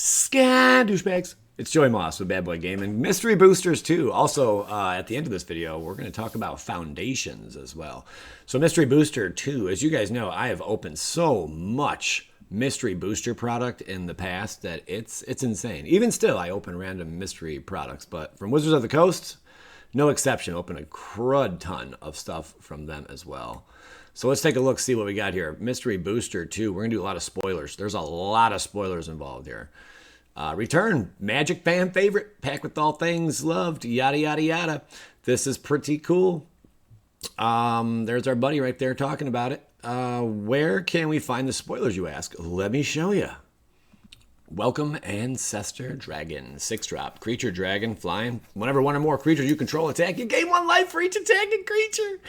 Scan douchebags. It's Joey Moss with Bad Boy Gaming. Mystery boosters too. Also, at the end of this video, we're going to talk about foundations as well. So Mystery Booster 2, as you guys know, I have opened so much mystery booster product in the past that it's insane. Even still, I open random mystery products, but from Wizards of the Coast, no exception. Open a crud ton of stuff from them as well. So let's take a look, see what we got here. Mystery Booster 2. We're going to do a lot of spoilers. There's a lot of spoilers involved here. Return, Magic fan favorite, pack with all things loved, yada, yada, yada. This is pretty cool. There's our buddy right there talking about it. Where can we find the spoilers, you ask? Let me show you. Welcome, Ancestor Dragon. 6-drop. Creature dragon, flying. Whenever one or more creatures you control attack, you gain 1 life for each attacking creature.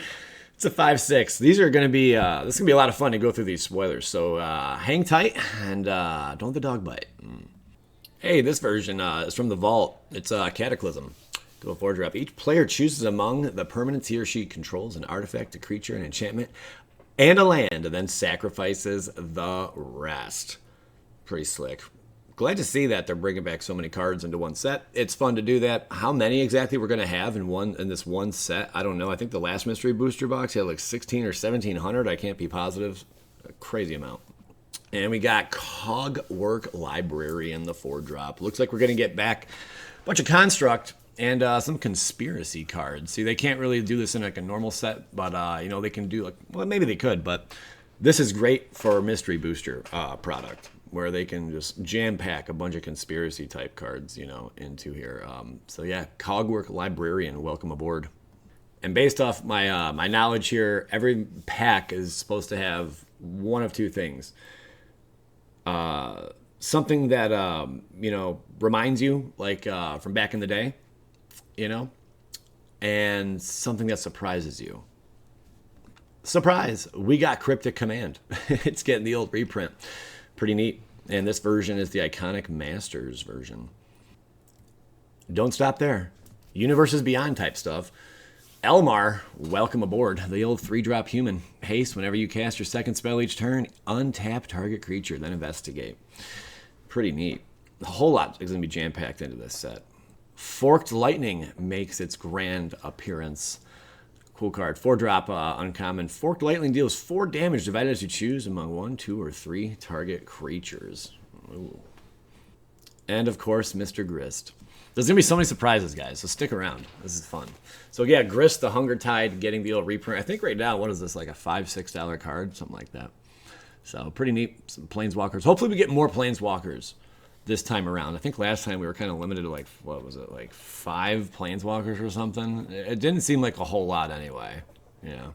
It's a 5/6. These are going to be, this is going to be a lot of fun to go through these spoilers. So hang tight and don't let the dog bite. Hey, this version is from the Vault. It's a Cataclysm. Go 4-drop. Each player chooses among the permanents he or she controls an artifact, a creature, an enchantment, and a land, and then sacrifices the rest. Pretty slick. Glad to see that they're bringing back so many cards into one set. It's fun to do that. How many exactly we're going to have in this one set, I don't know. I think the last mystery booster box had like 16 or 1,700. I can't be positive. A crazy amount. And we got Cogwork Library in the 4-drop. Looks like we're going to get back a bunch of Construct and some Conspiracy cards. See, they can't really do this in like a normal set, but you know, they can do like, well, maybe they could, but this is great for Mystery Booster product, where they can just jam pack a bunch of Conspiracy type cards, you know, into here. So yeah, Cogwork Librarian, welcome aboard. And based off my my knowledge here, every pack is supposed to have one of two things. Something that, you know, reminds you, like, from back in the day, you know, and something that surprises you. Surprise! We got Cryptic Command. It's getting the old reprint. Pretty neat. And this version is the Iconic Masters version. Don't stop there. Universes Beyond type stuff. Elmar, welcome aboard. The old 3-drop human. Haste, whenever you cast your second spell each turn, untap target creature, then investigate. Pretty neat. A whole lot is going to be jam-packed into this set. Forked Lightning makes its grand appearance. Cool card. 4-drop uncommon. Forked Lightning deals 4 damage divided as you choose among 1, 2, or 3 target creatures. Ooh. And, of course, Mr. Grist. There's going to be so many surprises, guys, so stick around. This is fun. So, yeah, Grist, the Hunger Tide, getting the old reprint. I think right now, what is this, like a $5, $6 card? Something like that. So, pretty neat. Some Planeswalkers. Hopefully we get more Planeswalkers this time around. I think last time we were kind of limited to, like, what was it, like 5 Planeswalkers or something? It didn't seem like a whole lot anyway, you know.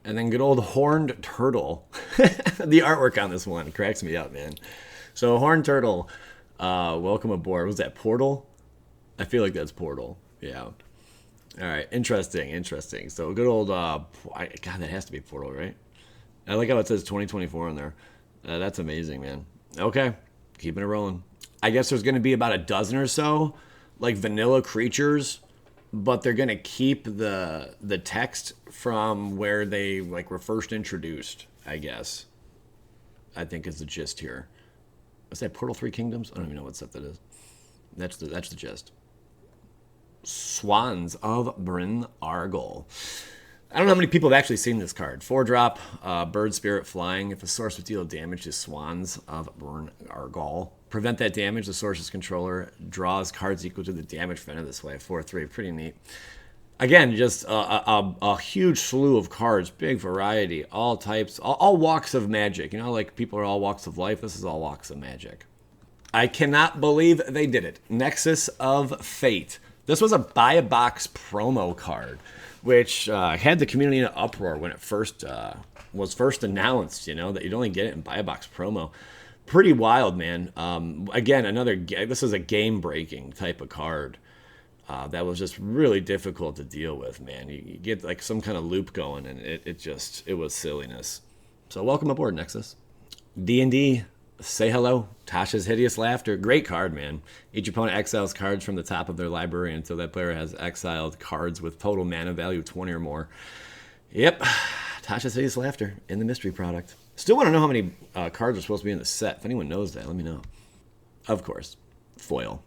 And then good old Horned Turtle. The artwork on this one cracks me up, man. So, Horned Turtle, welcome aboard. Was that Portal? I feel like that's Portal. Yeah. All right. Interesting. Interesting. So good old, God, that has to be Portal, right? I like how it says 2024 in there. That's amazing, man. Okay. Keeping it rolling. I guess there's going to be about a dozen or so, like vanilla creatures, but they're going to keep the text from where they like were first introduced, I guess. I think is the gist here. Is that Portal 3 Kingdoms? I don't even know what set that is. That's the gist. Swans of Bryn Argol. I don't know how many people have actually seen this card. 4-drop, bird spirit flying. If a source would deal damage to Swans of Bryn Argol, prevent that damage. The source's controller draws cards equal to the damage prevented this way. 4/3, pretty neat. Again, just a huge slew of cards, big variety, all types, all walks of Magic. You know, like people are all walks of life. This is all walks of Magic. I cannot believe they did it. Nexus of Fate. This was a buy a box promo card, which had the community in an uproar when it was first announced, you know, that you'd only get it in buy a box promo. Pretty wild, man. Again, this is a game-breaking type of card that was just really difficult to deal with, man. You get like some kind of loop going, and it was silliness. So welcome aboard, Nexus. D&D. Say hello. Tasha's Hideous Laughter. Great card, man. Each opponent exiles cards from the top of their library until that player has exiled cards with total mana value of 20 or more. Yep. Tasha's Hideous Laughter in the mystery product. Still want to know how many cards are supposed to be in the set. If anyone knows that, let me know. of course, foil.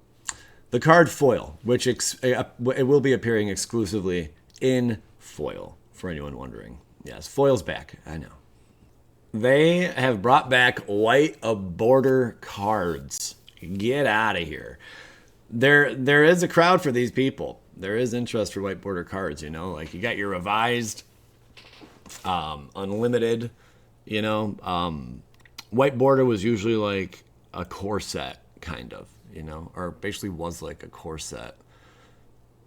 The card foil, which it will be appearing exclusively in foil, for anyone wondering. Yes, foil's back. I know. They have brought back white border cards. Get out of here. There is a crowd for these people. There is interest for white border cards, you know? Like, you got your revised, unlimited, you know? White border was usually like a core set, kind of, you know? Or basically was like a core set,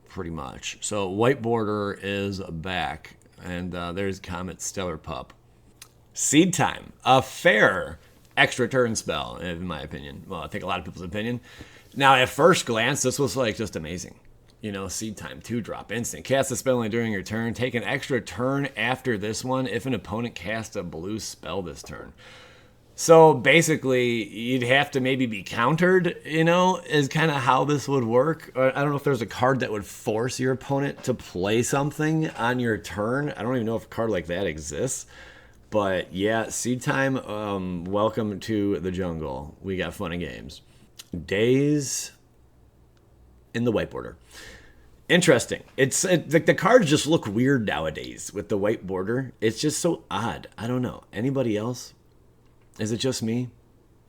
pretty much. So white border is back. And there's Comet Stellar Pup. Seed Time, a fair extra turn spell, in my opinion. Well, I think a lot of people's opinion. Now, at first glance, this was like just amazing. You know, Seed Time, 2-drop, instant. Cast a spell only during your turn. Take an extra turn after this one if an opponent casts a blue spell this turn. So basically, you'd have to maybe be countered, you know, is kind of how this would work. I don't know if there's a card that would force your opponent to play something on your turn. I don't even know if a card like that exists. But yeah, Seed Time, welcome to the jungle. We got fun and games. Days in the white border. Interesting. Like the cards just look weird nowadays with the white border. It's just so odd. I don't know. Anybody else? Is it just me?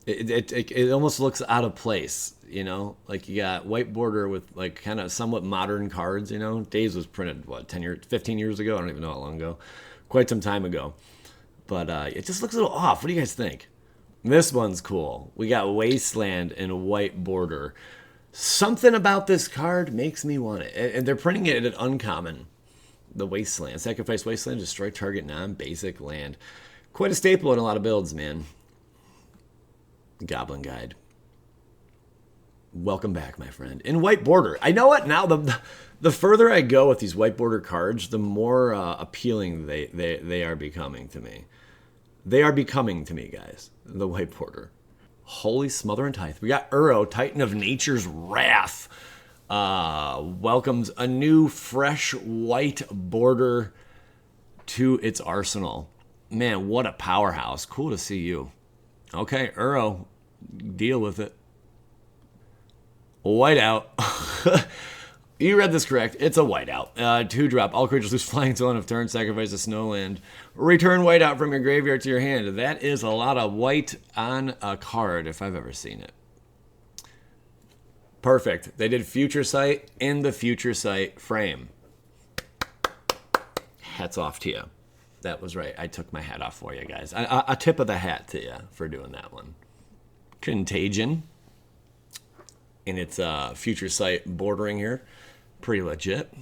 It almost looks out of place, you know? Like you got white border with like kind of somewhat modern cards, you know? Days was printed, what, 10 years, 15 years ago? I don't even know how long ago. Quite some time ago. But it just looks a little off. What do you guys think? This one's cool. We got Wasteland in a white border. Something about this card makes me want it. And they're printing it at uncommon. The Wasteland. Sacrifice Wasteland, destroy target non-basic land. Quite a staple in a lot of builds, man. Goblin Guide. Welcome back, my friend. In white border. I know what? Now, the further I go with these white border cards, the more appealing they are becoming to me. They are becoming to me, guys. The white border. Holy Smother and Tithe. We got Uro, Titan of Nature's Wrath. Welcomes a new, fresh white border to its arsenal. Man, what a powerhouse. Cool to see you. Okay, Uro, deal with it. Whiteout. You read this correct. It's a whiteout. 2-drop. All creatures lose flying until end of turn. Sacrifice a snowland. Return whiteout from your graveyard to your hand. That is a lot of white on a card if I've ever seen it. Perfect. They did Future Sight in the Future Sight frame. Hats off to you. That was right. I took my hat off for you guys. A tip of the hat to you for doing that one. Contagion. In its Future Sight bordering here. Pretty legit.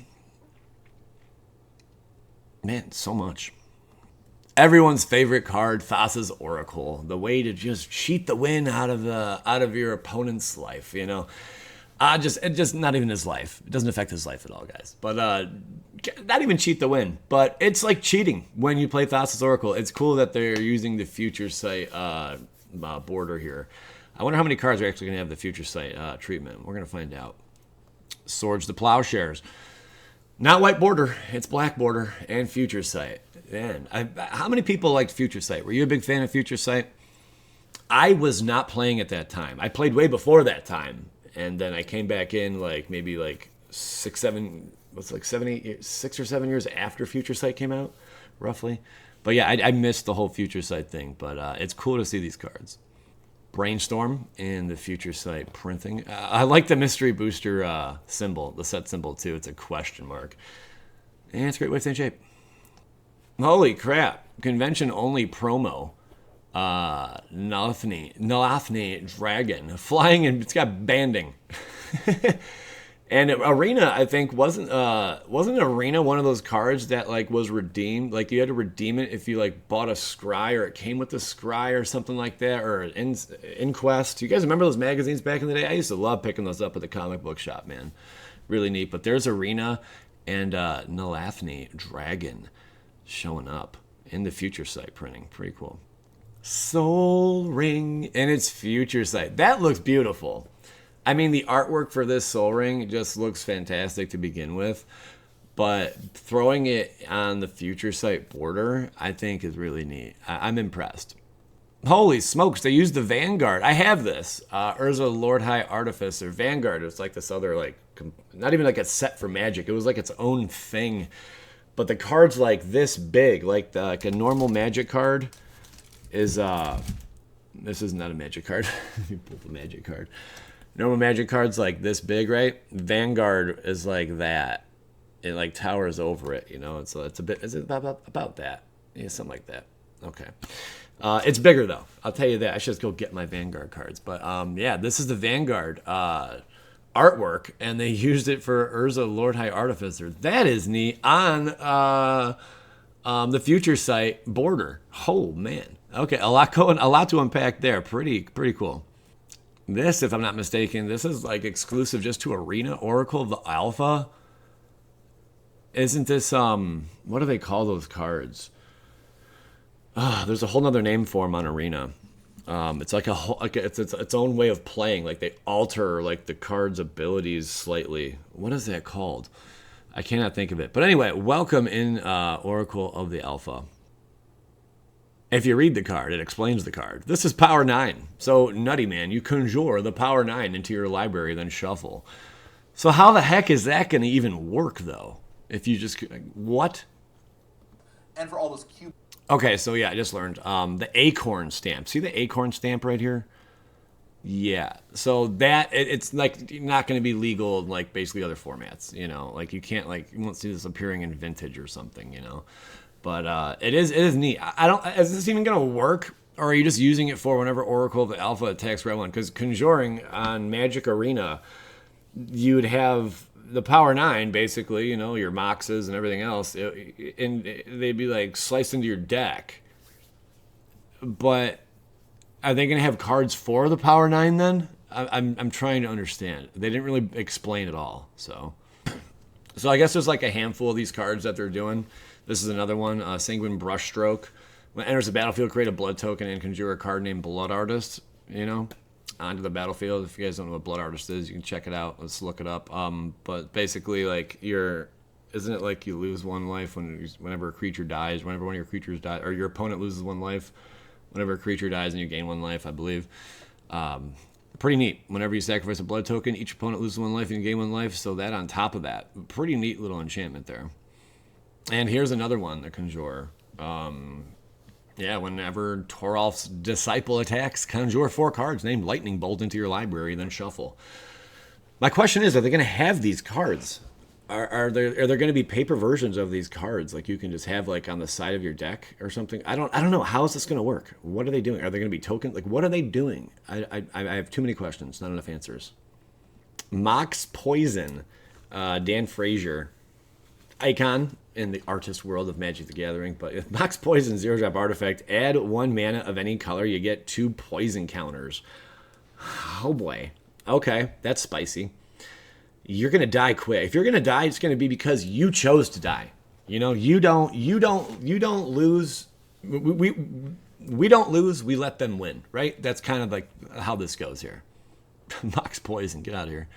Man, so much. Everyone's favorite card, Thassa's Oracle. The way to just cheat the win out of your opponent's life, you know. Just not even his life. It doesn't affect his life at all, guys. But not even cheat the win. But it's like cheating when you play Thassa's Oracle. It's cool that they're using the Future Sight border here. I wonder how many cards are actually going to have the Future Sight treatment. We're going to find out. Swords to Plowshares. Not white border. It's black border and Future Sight. Man, how many people liked Future Sight? Were you a big fan of Future Sight? I was not playing at that time. I played way before that time. And then I came back in maybe 6 or 7 years after Future Sight came out, roughly. But yeah, I missed the whole Future Sight thing. But it's cool to see these cards. Brainstorm in the Future Sight printing. I like the Mystery Booster symbol, the set symbol too. It's a question mark. And it's great way to stay in shape. Holy crap. Convention only promo. Nalathni Dragon. Flying and it's got banding. And Arena, I think, wasn't Arena one of those cards that was redeemed? Like you had to redeem it if you bought a scry or it came with a scry or something like that, or an Inquest. You guys remember those magazines back in the day? I used to love picking those up at the comic book shop, man. Really neat. But there's Arena and Nalathni Dragon showing up in the Future Sight printing. Pretty cool. Soul Ring and its Future Sight. That looks beautiful. I mean, the artwork for this Soul Ring just looks fantastic to begin with, but throwing it on the Future Sight border, I think, is really neat. I'm impressed. Holy smokes, they used the Vanguard. I have this. Urza Lord High Artificer. Vanguard. It's like this other, like, not even like a set for Magic. It was like its own thing. But the card's like this big. Like a normal Magic card is, this is not a Magic card. Let me pull the Magic card. Normal Magic card's like this big, right? Vanguard is like that. It like towers over it, you know? So it's a bit, is it about that? Yeah, something like that. Okay. It's bigger though. I'll tell you that. I should just go get my Vanguard cards. But yeah, this is the Vanguard artwork, and they used it for Urza Lord High Artificer. That is neat on the Future Sight border. Oh man. Okay, a lot to unpack there. Pretty cool. This, if I'm not mistaken, this is like exclusive just to Arena. Oracle of the Alpha. Isn't this what do they call those cards? There's a whole nother name for them on Arena. It's like it's its own way of playing. Like they alter like the card's abilities slightly. What is that called? I cannot think of it. But anyway, welcome in Oracle of the Alpha. If you read the card, it explains the card. This is Power 9. So nutty man, you conjure the Power 9 into your library, then shuffle. So how the heck is that going to even work though? If you just what? And for all those cube. Okay, so yeah, I just learned the acorn stamp. See the acorn stamp right here? Yeah. So that it's like not going to be legal in like basically other formats. You know, like you can't like you won't see this appearing in Vintage or something. You know, but it is neat. I don't. Is this even going to work? Or are you just using it for whenever Oracle of the Alpha attacks Red One? Because conjuring on Magic Arena, you'd have the Power 9, basically, you know, your Moxes and everything else, and they'd be like sliced into your deck. But are they going to have cards for the Power 9 then? I'm trying to understand. They didn't really explain it all. So I guess there's like a handful of these cards that they're doing. This is another one, Sanguine Brushstroke. When it enters the battlefield, create a blood token and conjure a card named Blood Artist, you know, onto the battlefield. If you guys don't know what Blood Artist is, you can check it out. Let's look it up. But basically, like, isn't it like you lose one life whenever a creature dies, whenever one of your creatures dies, or your opponent loses one life, whenever a creature dies and you gain one life, I believe. Pretty neat. Whenever you sacrifice a blood token, each opponent loses one life and you gain one life. So that on top of that, pretty neat little enchantment there. And here's another one, the Conjure. Yeah, whenever Toralf's Disciple attacks, conjure 4 cards named Lightning Bolt into your library, then shuffle. My question is, are they going to have these cards? Are there going to be paper versions of these cards, like you can just have like on the side of your deck or something? I don't know. How is this going to work? What are they doing? Are they going to be token? Like, what are they doing? I have too many questions, not enough answers. Mox Poison, Dan Frazier, icon in the artist world of Magic the Gathering, but if Mox Poison 0-drop artifact, add 1 mana of any color, you get 2 poison counters. Oh boy. Okay, that's spicy. You're gonna die quick. If you're gonna die, it's gonna be because you chose to die. You know, you don't lose. We don't lose. We let them win, right? That's kind of like how this goes here. Mox Poison, get out of here.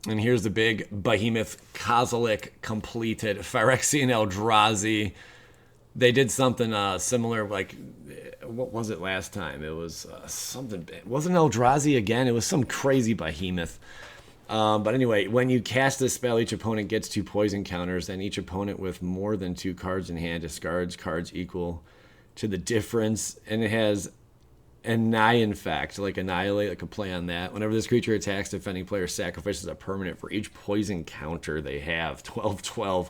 And here's the big Behemoth Kozilek completed Phyrexian Eldrazi. They did something similar, like, what was it last time? It was something, it wasn't Eldrazi again. It was some crazy Behemoth. But anyway, when you cast this spell, each opponent gets 2 poison counters, and each opponent with more than 2 cards in hand discards cards equal to the difference. And it has Infect, like Annihilate, like a play on that. Whenever this creature attacks, defending player sacrifices a permanent for each poison counter they have. 12/12.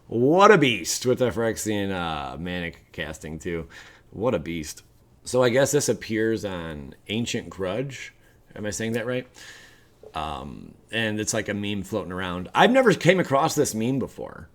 What a beast with the Phyrexian Manic casting too. What a beast. So I guess this appears on Ancient Grudge. Am I saying that right? And it's like a meme floating around. I've never came across this meme before,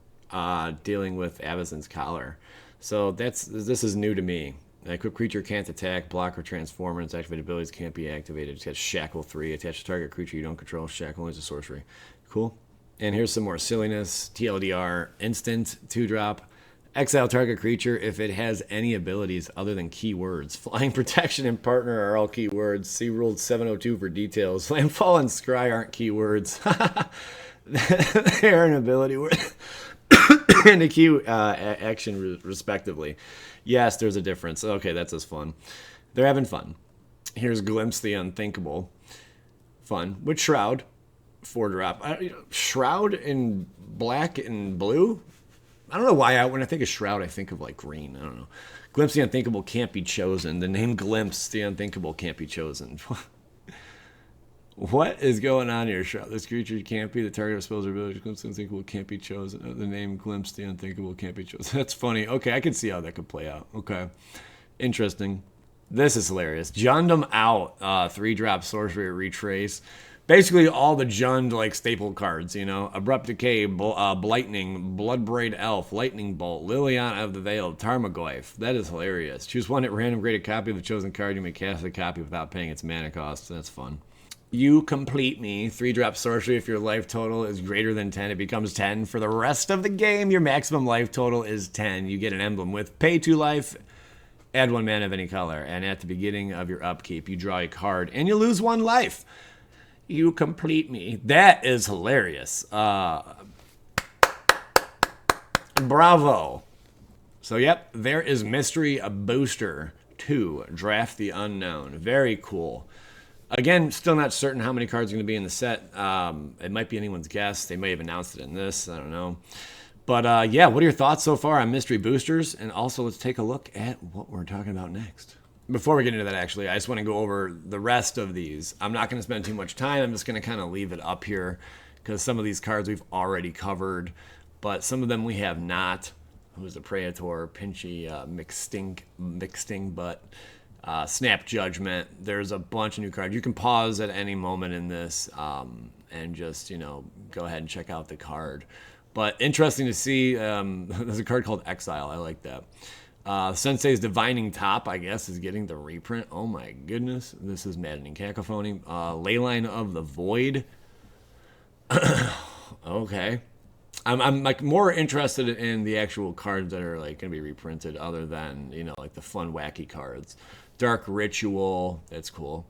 dealing with Avacyn's Collar. So this is new to me. An equipped creature can't attack, block, or transform, and its activated abilities can't be activated. It's got Shackle 3. Attach to target creature you don't control. Shackle is a sorcery. Cool. And here's some more silliness. TLDR, instant, 2-drop. Exile target creature if it has any abilities other than keywords. Flying, Protection, and Partner are all keywords. See Rule 702 for details. Landfall and Scry aren't keywords. They are an ability word. and a Q action respectively. Yes, there's a difference. Okay, that's as fun. They're having fun. Here's Glimpse the Unthinkable. Fun. With Shroud. 4-drop. Shroud in black and blue? I don't know why when I think of Shroud, I think of like green. I don't know. Glimpse the Unthinkable can't be chosen. The name Glimpse the Unthinkable can't be chosen. What is going on here, Shroud? This creature can't be the target of spells or abilities. Glimpse the Unthinkable can't be chosen. The name Glimpse the Unthinkable can't be chosen. That's funny. Okay, I can see how that could play out. Okay. Interesting. This is hilarious. Jund out. 3-drop sorcery retrace. Basically all the Jund like staple cards, you know. Abrupt Decay, Blightning, Bloodbraid Elf, Lightning Bolt, Liliana of the Veil, Tarmogoyf. That is hilarious. Choose one at random, create a copy of the chosen card. You may cast a copy without paying its mana cost. That's fun. You Complete Me. 3-drop sorcery. If your life total is greater than 10, it becomes 10. For the rest of the game, your maximum life total is 10. You get an emblem with pay 2 life, add 1 mana of any color. And at the beginning of your upkeep, you draw a card and you lose 1 life. You Complete Me. That is hilarious. Bravo. So, yep, there is Mystery Booster 2. Draft the Unknown. Very cool. Again, still not certain how many cards are going to be in the set. It might be anyone's guess. They may have announced it in this. I don't know. But, yeah, what are your thoughts so far on Mystery Boosters? And also, let's take a look at what we're talking about next. Before we get into that, actually, I just want to go over the rest of these. I'm not going to spend too much time. I'm just going to kind of leave it up here because some of these cards we've already covered, but some of them we have not. Who's the Praetor, Pinchy, Mixsting Butt, Snap Judgment. There's a bunch of new cards. You can pause at any moment in this and just, you know, go ahead and check out the card. But interesting to see, there's a card called Exile. I like that. Sensei's Divining Top, I guess, is getting the reprint. Oh my goodness. This is Maddening Cacophony. Leyline of the Void. Okay. I'm like more interested in the actual cards that are like going to be reprinted other than, you know, like the fun, wacky cards. Dark Ritual. That's cool.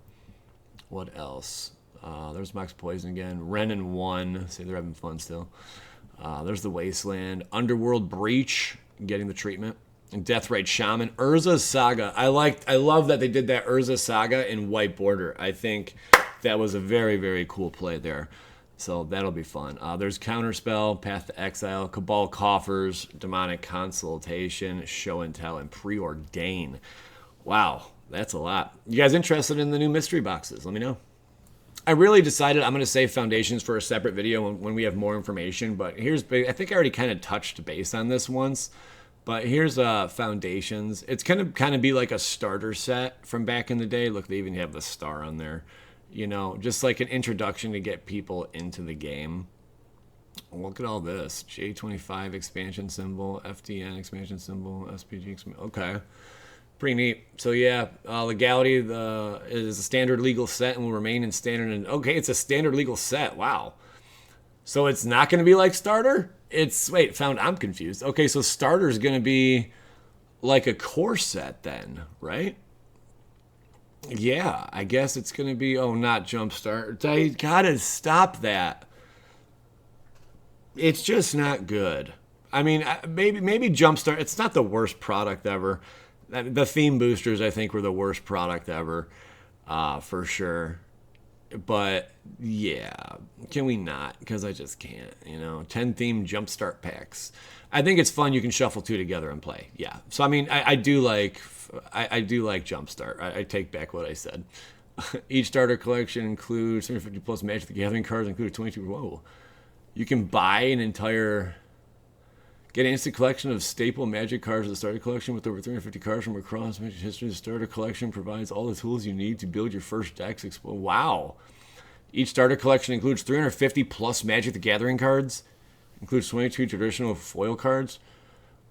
What else? There's Mox Poison again. Ren and 1. See, they're having fun still. There's the Wasteland. Underworld Breach. Getting the treatment. And Deathrite Shaman. Urza's Saga. I love that they did that Urza Saga in white border. I think that was a very, very cool play there. So that'll be fun. There's Counterspell, Path to Exile, Cabal Coffers, Demonic Consultation, Show and Tell, and Preordain. Wow, that's a lot. You guys interested in the new mystery boxes? Let me know. I really decided I'm going to save Foundations for a separate video when we have more information. But here's, I think I already kind of touched base on this once. But here's Foundations. It's going to kind of be like a starter set from back in the day. Look, they even have the star on there. You know, just like an introduction to get people into the game. Look at all this. J25 expansion symbol, FDN expansion symbol, SPG expansion. Okay. Pretty neat. So yeah, Legality is a standard legal set and will remain in standard. And okay, it's a standard legal set. Wow. So it's not going to be like starter? I'm confused. Okay, so starter is going to be like a core set then, right? Yeah, I guess it's going to be, not Jumpstart. I gotta stop that. It's just not good. I mean, maybe Jumpstart, it's not the worst product ever. The theme boosters, I think, were the worst product ever, for sure. But, yeah, can we not? Because I just can't, 10 theme Jumpstart packs. I think it's fun. You can shuffle 2 together and play. Yeah. So, I mean, I do like Jumpstart. I take back what I said. Each starter collection includes 750 plus Magic the Gathering cards, including 22. Whoa. You can buy get an instant collection of staple Magic cards of the starter collection with over 350 cards from across Magic history. The starter collection provides all the tools you need to build your first decks. Wow. Each starter collection includes 350 plus Magic the Gathering cards. Includes 22 traditional foil cards.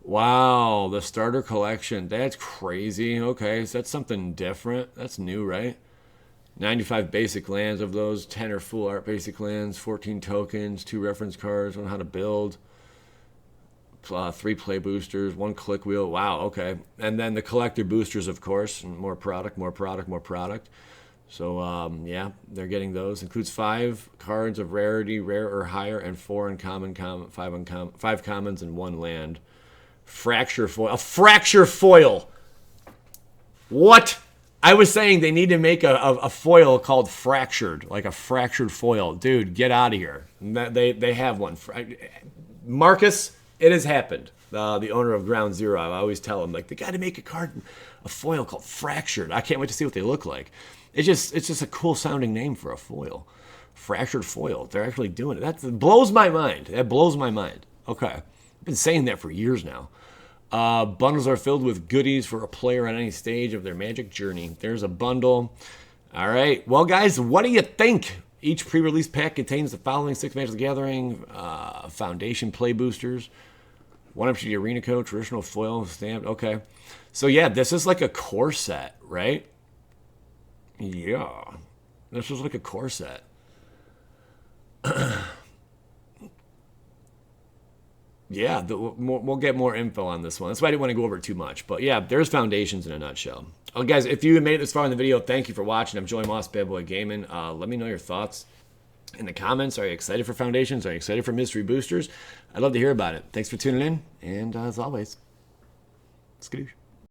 Wow, the starter collection. That's crazy. Okay, so that's something different. That's new, right? 95 basic lands of those. 10 are full art basic lands. 14 tokens. 2 reference cards. 1 how to build. 3 play boosters. 1 click wheel. Wow, okay. And then the collector boosters, of course. And more product, more product, more product. So, yeah, they're getting those. Includes 5 cards of rarity, rare or higher, and 4 uncommon, 5 commons, and 1 land. Fracture foil. A fracture foil! What? I was saying they need to make a foil called fractured, like a fractured foil. Dude, get out of here. They have one. Marcus, it has happened. The owner of Ground Zero, I always tell him, like, they got to make a foil called fractured. I can't wait to see what they look like. It's just a cool sounding name for a foil. Fractured foil. They're actually doing it. That blows my mind. That blows my mind. Okay. I've been saying that for years now. Bundles are filled with goodies for a player on any stage of their Magic journey. There's a bundle. All right. Well, guys, what do you think? Each pre-release pack contains the following: 6 Magic the Gathering, Foundation Play Boosters, 1 MTG Arena Code, traditional foil stamped. Okay. So, yeah, this is like a core set, right? Yeah. This is like a core set. Yeah, we'll get more info on this one. That's why I didn't want to go over it too much. But yeah, there's Foundations in a nutshell. Oh, guys, if you made it this far in the video, thank you for watching. I'm Joey Moss, Bad Boy Gaming. Let me know your thoughts in the comments. Are you excited for Foundations? Are you excited for Mystery Boosters? I'd love to hear about it. Thanks for tuning in. And as always, skadoosh.